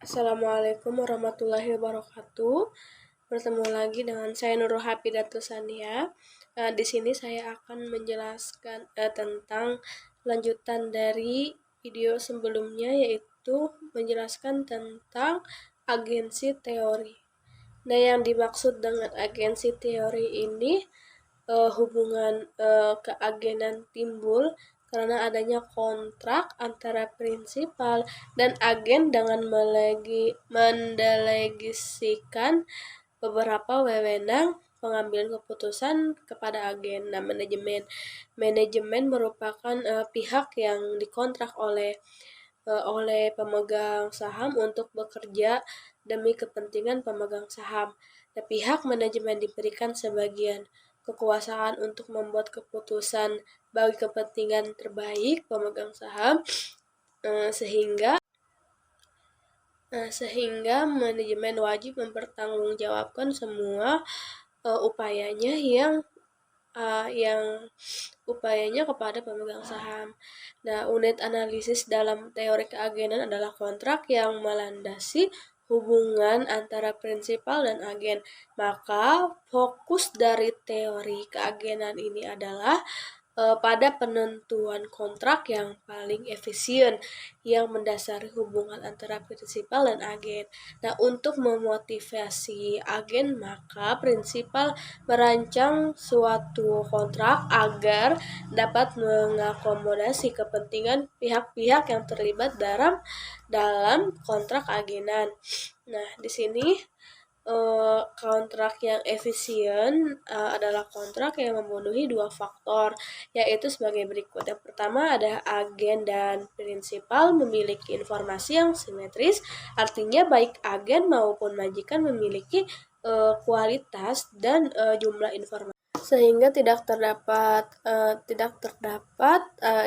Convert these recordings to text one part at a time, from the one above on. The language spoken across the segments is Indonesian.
Assalamualaikum warahmatullahi wabarakatuh. Bertemu lagi dengan saya Nurul Hafidatus Sania. Di sini saya akan menjelaskan tentang lanjutan dari video sebelumnya, yaitu menjelaskan tentang agensi teori. Nah, yang dimaksud dengan agensi teori ini hubungan keagenan timbul karena adanya kontrak antara prinsipal dan agen dengan mendelegasikan beberapa wewenang pengambilan keputusan kepada agen. Nah, manajemen merupakan pihak yang dikontrak oleh pemegang saham untuk bekerja demi kepentingan pemegang saham. Nah, pihak manajemen diberikan sebagian kekuasaan untuk membuat keputusan bagi kepentingan terbaik pemegang saham, sehingga manajemen wajib mempertanggungjawabkan semua upayanya kepada pemegang saham. Nah, unit analisis dalam teori keagenan adalah kontrak yang melandasi hubungan antara prinsipal dan agen. Maka fokus dari teori keagenan ini adalah pada penentuan kontrak yang paling efisien yang mendasari hubungan antara prinsipal dan agen. Nah, untuk memotivasi agen, maka prinsipal merancang suatu kontrak agar dapat mengakomodasi kepentingan pihak-pihak yang terlibat dalam kontrak agenan. Nah, di sini kontrak yang efisien adalah kontrak yang memenuhi dua faktor, yaitu sebagai berikut. Yang pertama ada agen dan prinsipal memiliki informasi yang simetris, artinya baik agen maupun majikan memiliki kualitas dan jumlah informasi sehingga tidak terdapat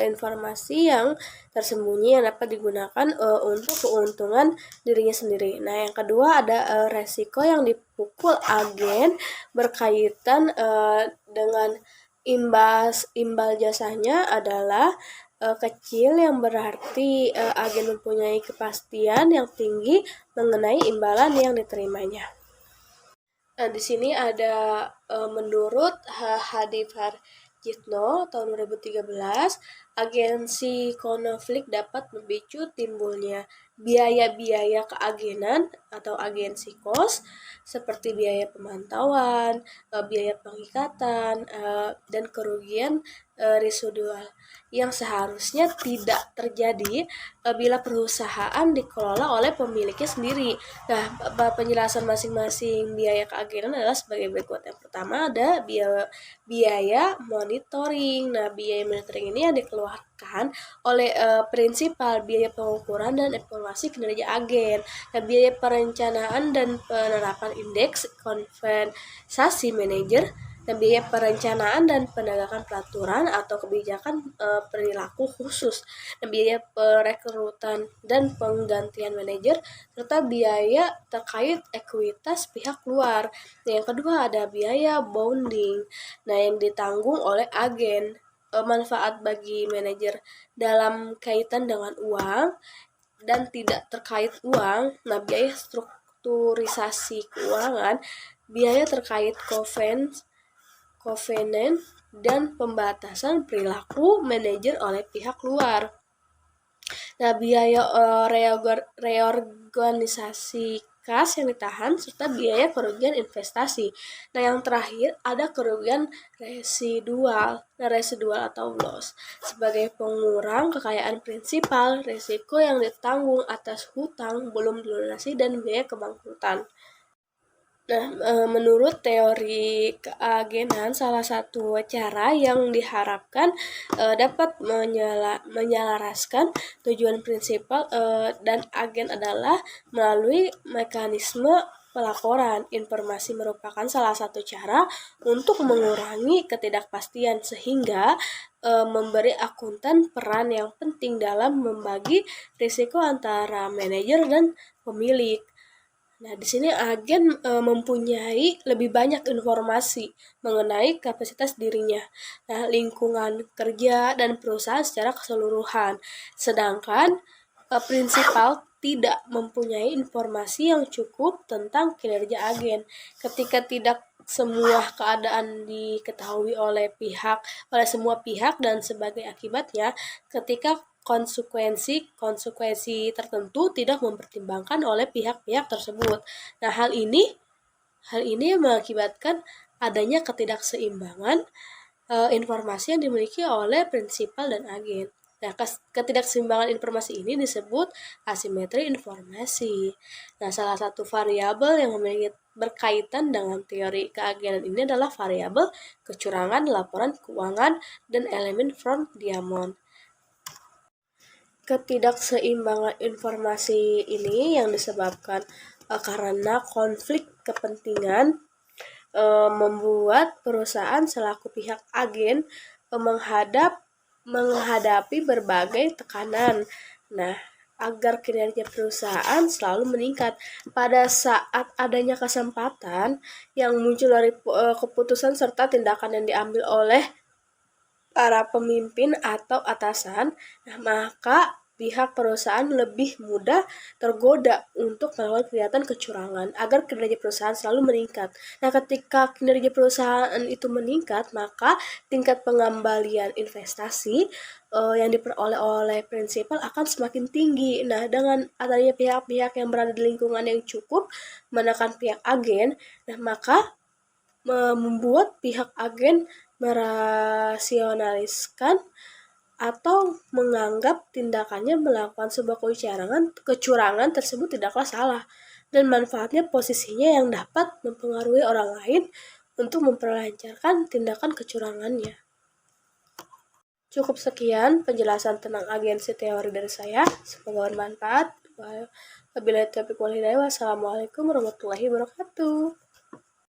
informasi yang tersembunyi yang dapat digunakan untuk keuntungan dirinya sendiri. Nah, yang kedua ada resiko yang dipukul agen berkaitan dengan imbal jasanya adalah kecil, yang berarti agen mempunyai kepastian yang tinggi mengenai imbalan yang diterimanya. Nah, di sini ada menurut Hadi Farjitno tahun 2013, agensi konflik dapat memicu timbulnya biaya-biaya keagenan atau agensi cost seperti biaya pemantauan, biaya pengikatan, dan kerugian residual yang seharusnya tidak terjadi bila perusahaan dikelola oleh pemiliknya sendiri. Nah, penjelasan masing-masing biaya keagenan adalah sebagai berikut. Yang pertama ada biaya monitoring. Nah, biaya monitoring ini yang dikeluarkan oleh prinsipal, biaya pengukuran dan evaluasi kinerja agen. Nah, biaya perencanaan dan penerapan indeks kompensasi manajer, dan biaya perencanaan dan penegakan peraturan atau kebijakan perilaku khusus, dan biaya perekrutan dan penggantian manajer, serta biaya terkait ekuitas pihak luar. Nah, yang kedua ada biaya bonding, nah yang ditanggung oleh agen, manfaat bagi manajer dalam kaitan dengan uang dan tidak terkait uang. Nah, biaya strukturisasi keuangan, biaya terkait covenant dan pembatasan perilaku manajer oleh pihak luar. Nah, biaya reorganisasi kas yang ditahan, serta biaya kerugian investasi. Nah, yang terakhir ada kerugian residual. Nah, residual atau loss sebagai pengurang kekayaan prinsipal, risiko yang ditanggung atas hutang belum dilunasi, dan biaya kebangkrutan. Nah, menurut teori keagenan, salah satu cara yang diharapkan dapat menyelaraskan tujuan prinsipal dan agen adalah melalui mekanisme pelaporan. Informasi merupakan salah satu cara untuk mengurangi ketidakpastian, sehingga memberi akuntan peran yang penting dalam membagi risiko antara manajer dan pemilik. Nah, di sini agen mempunyai lebih banyak informasi mengenai kapasitas dirinya, nah, lingkungan kerja dan perusahaan secara keseluruhan. Sedangkan prinsipal tidak mempunyai informasi yang cukup tentang kinerja agen. Ketika tidak semua keadaan diketahui oleh semua pihak dan sebagai akibatnya ketika konsekuensi tertentu tidak mempertimbangkan oleh pihak-pihak tersebut. Nah, hal ini mengakibatkan adanya ketidakseimbangan informasi yang dimiliki oleh prinsipal dan agen. Nah, ketidakseimbangan informasi ini disebut asimetri informasi. Nah, salah satu variabel yang memiliki berkaitan dengan teori keagenan ini adalah variabel kecurangan laporan keuangan dan elemen front diamond. Ketidakseimbangan informasi ini yang disebabkan karena konflik kepentingan membuat perusahaan selaku pihak agen menghadapi berbagai tekanan. Nah, agar kinerja perusahaan selalu meningkat pada saat adanya kesempatan yang muncul dari keputusan serta tindakan yang diambil oleh para pemimpin atau atasan, nah maka pihak perusahaan lebih mudah tergoda untuk melakukan kegiatan kecurangan agar kinerja perusahaan selalu meningkat. Nah, ketika kinerja perusahaan itu meningkat, maka tingkat pengembalian investasi yang diperoleh oleh prinsipal akan semakin tinggi. Nah, dengan adanya pihak-pihak yang berada di lingkungan yang cukup menekan pihak agen, nah maka membuat pihak agen merasionaliskan atau menganggap tindakannya melakukan sebuah kecurangan tersebut tidaklah salah dan manfaatnya posisinya yang dapat mempengaruhi orang lain untuk memperlancarkan tindakan kecurangannya. Cukup sekian penjelasan tentang agensi teori dari saya. Semoga bermanfaat. Wabillahi taufiq wal hidayah. Wassalamualaikum warahmatullahi wabarakatuh.